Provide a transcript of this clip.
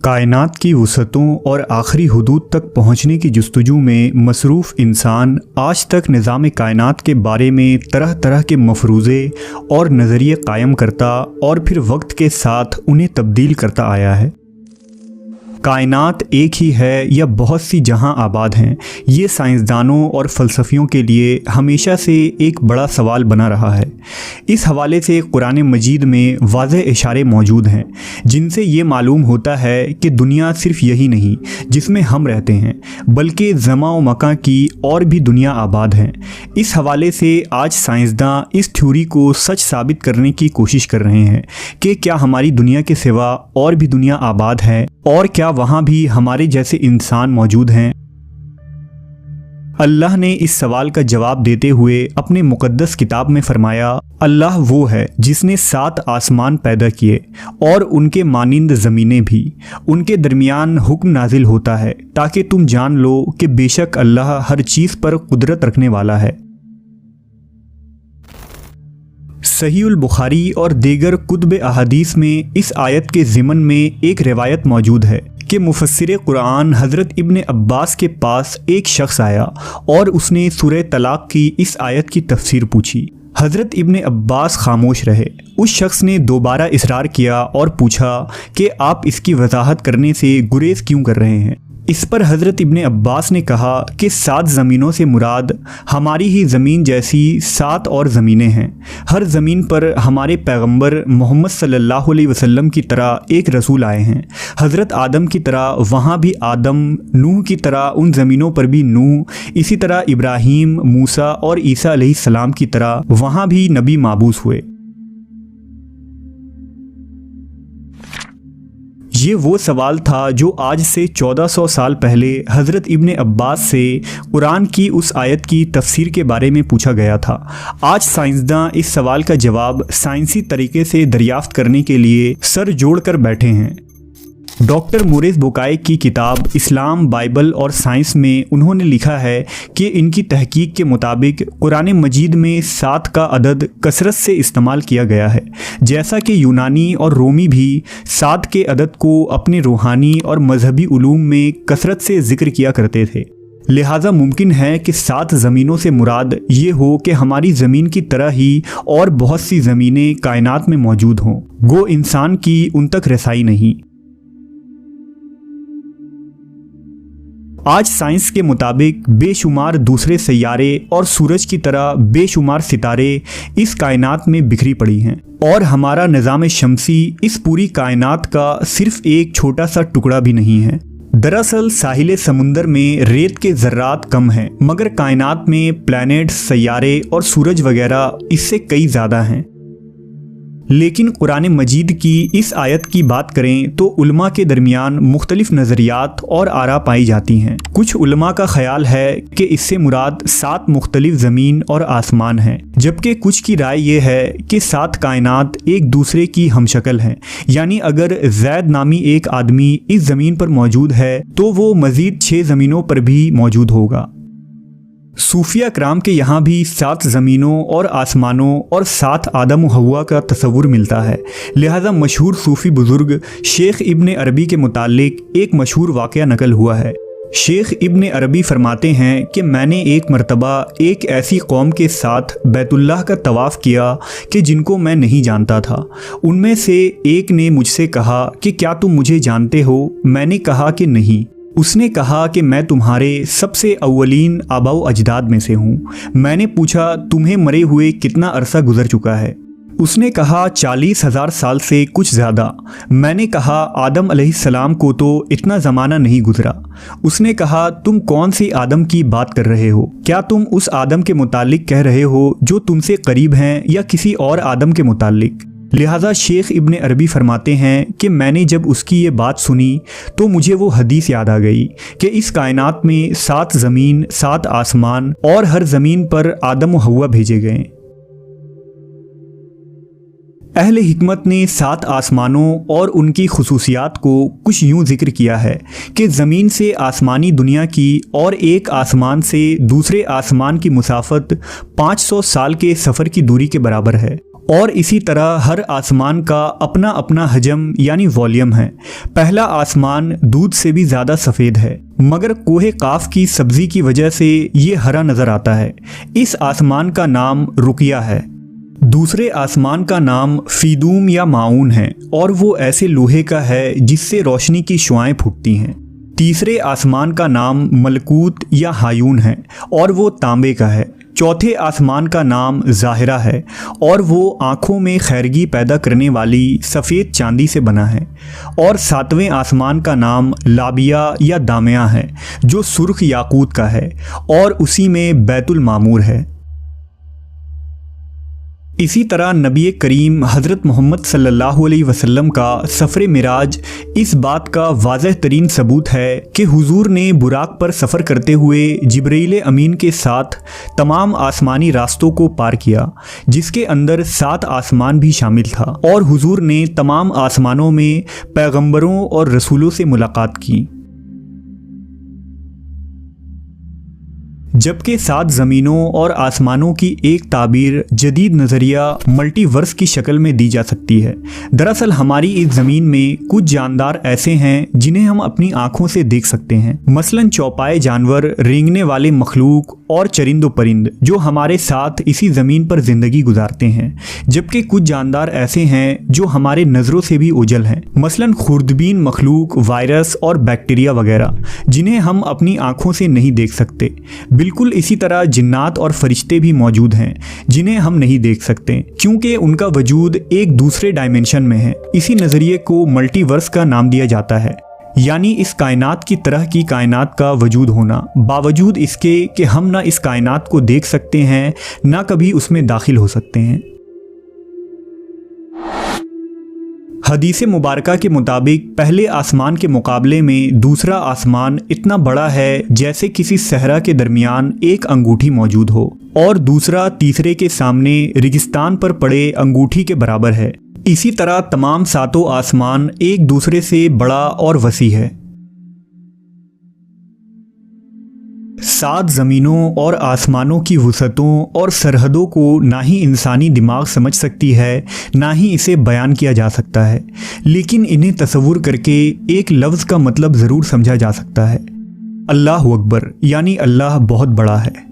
कायनात की वसअतों और आखिरी हुदूद तक पहुँचने की जस्तजू में मसरूफ़ इंसान आज तक निज़ाम कायनात के बारे में तरह तरह के मफरूज़े और नज़रिए कायम करता और फिर वक्त के साथ उन्हें तब्दील करता आया है। कायनात एक ही है या बहुत सी जहां आबाद हैं, ये साइंसदानों और फ़लसफ़ियों के लिए हमेशा से एक बड़ा सवाल बना रहा है। इस हवाले से कुरान मजीद में वाज़ेह इशारे मौजूद हैं जिनसे ये मालूम होता है कि दुनिया सिर्फ़ यही नहीं जिसमें हम रहते हैं, बल्कि ज़मा व मकां की और भी दुनिया आबाद हैं। इस हवाले से आज साइंसदान इस थ्योरी को सच साबित करने की कोशिश कर रहे हैं कि क्या हमारी दुनिया के सिवा और भी दुनिया आबाद है और क्या वहाँ भी हमारे जैसे इंसान मौजूद हैं। अल्लाह ने इस सवाल का जवाब देते हुए अपने मुक़द्दस किताब में फरमाया, अल्लाह वो है जिसने 7 आसमान पैदा किए और उनके मानिंद ज़मीनें भी, उनके दरमियान हुक्म नाजिल होता है ताकि तुम जान लो कि बेशक अल्लाह हर चीज़ पर कुदरत रखने वाला है। सहीहुल बुखारी और दीगर कुतुब अहादीस में इस आयत के ज़िमन में एक रिवायत मौजूद है कि मुफस्सिर कुरान हज़रत इब्ने अब्बास के पास एक शख्स आया और उसने सूरह तलाक़ की इस आयत की तफसीर पूछी। हज़रत इब्ने अब्बास खामोश रहे। उस शख्स ने दोबारा इसरार किया और पूछा कि आप इसकी वजाहत करने से गुरेज़ क्यों कर रहे हैं। इस पर हज़रत इब्ने अब्बास ने कहा कि 7 ज़मीनों से मुराद हमारी ही ज़मीन जैसी 7 और ज़मीनें हैं। हर ज़मीन पर हमारे पैगंबर मोहम्मद सल्लल्लाहु अलैहि वसल्लम की तरह एक रसूल आए हैं। हज़रत आदम की तरह वहाँ भी आदम, नूह की तरह उन ज़मीनों पर भी नूह, इसी तरह इब्राहीम, मूसा और ईसा अलैहिस्सलाम की तरह वहाँ भी नबी माबूस हुए। ये वो सवाल था जो आज से 1400 साल पहले हज़रत इब्ने अब्बास से कुरान की उस आयत की तफसीर के बारे में पूछा गया था। आज साइंसदान इस सवाल का जवाब साइंसी तरीके से दरियाफ्त करने के लिए सर जोड़ कर बैठे हैं। डॉक्टर मोरिस बुकाई की किताब इस्लाम, बाइबल और साइंस में उन्होंने लिखा है कि इनकी तहकीक के मुताबिक कुरान मजीद में 7 का अदद कसरत से इस्तेमाल किया गया है, जैसा कि यूनानी और रोमी भी 7 के अदद को अपने रूहानी और मजहबी उलूम में कसरत से ज़िक्र किया करते थे। लिहाजा मुमकिन है कि 7 ज़मीनों से मुराद ये हो कि हमारी ज़मीन की तरह ही और बहुत सी ज़मीनें कायनात में मौजूद हों, गो इंसान की उन तक रसाई नहीं। आज साइंस के मुताबिक बेशुमार दूसरे सैयारे और सूरज की तरह बेशुमार सितारे इस कायनात में बिखरी पड़ी हैं और हमारा निज़ाम शमसी इस पूरी कायनात का सिर्फ एक छोटा सा टुकड़ा भी नहीं है। दरअसल साहिल समुंदर में रेत के ज़र्रात कम हैं, मगर कायनात में प्लैनेट्स, सैयारे और सूरज वगैरह इससे कई ज़्यादा हैं। लेकिन कुरान मजीद की इस आयत की बात करें तो उलमा के दरमियान मुख्तलिफ नज़रियात और आरा पाई जाती हैं। कुछ उलमा का ख़याल है कि इससे मुराद 7 मुख्तलिफ ज़मीन और आसमान हैं, जबकि कुछ की राय ये है कि 7 कायनात एक दूसरे की हमशक्ल हैं। यानी अगर ज़ैद नामी एक आदमी इस ज़मीन पर मौजूद है तो वो मज़ीद 6 ज़मीनों पर भी मौजूद होगा। सूफिया कराम के यहाँ भी 7 ज़मीनों और आसमानों और 7 आदम व हव्वा का तस्वुर मिलता है। लिहाजा मशहूर सूफ़ी बुज़ुर्ग शेख इब्ने अरबी के मुतालिक एक मशहूर वाक़या नकल हुआ है। शेख इब्ने अरबी फरमाते हैं कि मैंने एक मरतबा एक ऐसी कौम के साथ बैतुल्लाह का तवाफ़ किया कि जिनको मैं नहीं जानता था। उनमें से एक ने मुझसे कहा कि क्या तुम मुझे जानते हो? मैंने कहा कि नहीं। उसने कहा कि मैं तुम्हारे सबसे अव्वलीन आबाओ अजदाद में से हूँ। मैंने पूछा तुम्हें मरे हुए कितना अरसा गुजर चुका है? उसने कहा 40,000 साल से कुछ ज़्यादा। मैंने कहा आदम अलैहिस्सलाम को तो इतना ज़माना नहीं गुजरा। उसने कहा तुम कौन सी आदम की बात कर रहे हो? क्या तुम उस आदम के मुतालिक कह रहे हो जो तुमसे करीब हैं या किसी और आदम के मुतालिक? लिहाजा शेख इब्ने अरबी फरमाते हैं कि मैंने जब उसकी ये बात सुनी तो मुझे वो हदीस याद आ गई कि इस कायनात में 7 ज़मीन, 7 आसमान और हर ज़मीन पर आदम व हव्वा भेजे गए। अहले हिकमत ने 7 आसमानों और उनकी खुसूसियात को कुछ यूँ ज़िक्र किया है कि ज़मीन से आसमानी दुनिया की और एक आसमान से दूसरे आसमान की मुसाफत 500 साल के सफ़र की दूरी के बराबर है और इसी तरह हर आसमान का अपना अपना हजम यानी वॉल्यूम है। पहला आसमान दूध से भी ज़्यादा सफ़ेद है, मगर कोहे काफ की सब्ज़ी की वजह से ये हरा नज़र आता है। इस आसमान का नाम रुकिया है। दूसरे आसमान का नाम फीदूम या माऊन है और वो ऐसे लोहे का है जिससे रोशनी की शुआएं फूटती हैं। तीसरे आसमान का नाम मलकूत या हायून है और वो तांबे का है। चौथे आसमान का नाम ज़ाहिरा है और वो आँखों में खैरगी पैदा करने वाली सफ़ेद चांदी से बना है। और सातवें आसमान का नाम लाबिया या दामिया है जो सुर्ख याकूत का है और उसी में बैतुल मामूर है। इसी तरह नबी करीम हज़रत मोहम्मद सल्लल्लाहु अलैहि वसल्लम का सफ़र मिराज इस बात का वाज़ह तरीन सबूत है कि हुजूर ने बुराक पर सफ़र करते हुए जिब्रील अमीन के साथ तमाम आसमानी रास्तों को पार किया, जिसके अंदर 7 आसमान भी शामिल था, और हुजूर ने तमाम आसमानों में पैगंबरों और रसूलों से मुलाकात की। जबकि 7 ज़मीनों और आसमानों की एक ताबीर जदीद नज़रिया मल्टीवर्स की शक्ल में दी जा सकती है। दरअसल हमारी इस ज़मीन में कुछ जानदार ऐसे हैं जिन्हें हम अपनी आँखों से देख सकते हैं, मसलन चौपाए जानवर, रेंगने वाले मखलूक और चरिंदो परिंद जो हमारे साथ इसी ज़मीन पर ज़िंदगी गुजारते हैं। जबकि कुछ जानदार ऐसे हैं जो हमारे नज़रों से भी ओझल हैं, मसलन खुर्दबीन मखलूक, वायरस और बैक्टीरिया वगैरह, जिन्हें हम अपनी आँखों से नहीं देख सकते। बिल्कुल इसी तरह जिन्नात और फरिश्ते भी मौजूद हैं जिन्हें हम नहीं देख सकते, क्योंकि उनका वजूद एक दूसरे डायमेंशन में है। इसी नज़रिए को मल्टीवर्स का नाम दिया जाता है, यानी इस कायनात की तरह की कायनात का वजूद होना, बावजूद इसके कि हम ना इस कायनात को देख सकते हैं ना कभी उसमें दाखिल हो सकते हैं। हदीस मुबारका के मुताबिक पहले आसमान के मुकाबले में दूसरा आसमान इतना बड़ा है जैसे किसी सहरा के दरमियान एक अंगूठी मौजूद हो, और दूसरा तीसरे के सामने रेगिस्तान पर पड़े अंगूठी के बराबर है। इसी तरह तमाम 7 आसमान एक दूसरे से बड़ा और वसी है। 7 ज़मीनों और आसमानों की वुसअतों और सरहदों को ना ही इंसानी दिमाग समझ सकती है, ना ही इसे बयान किया जा सकता है, लेकिन इन्हें तसव्वुर करके एक लफ्ज़ का मतलब ज़रूर समझा जा सकता है। अल्लाहु अकबर, यानी अल्लाह बहुत बड़ा है।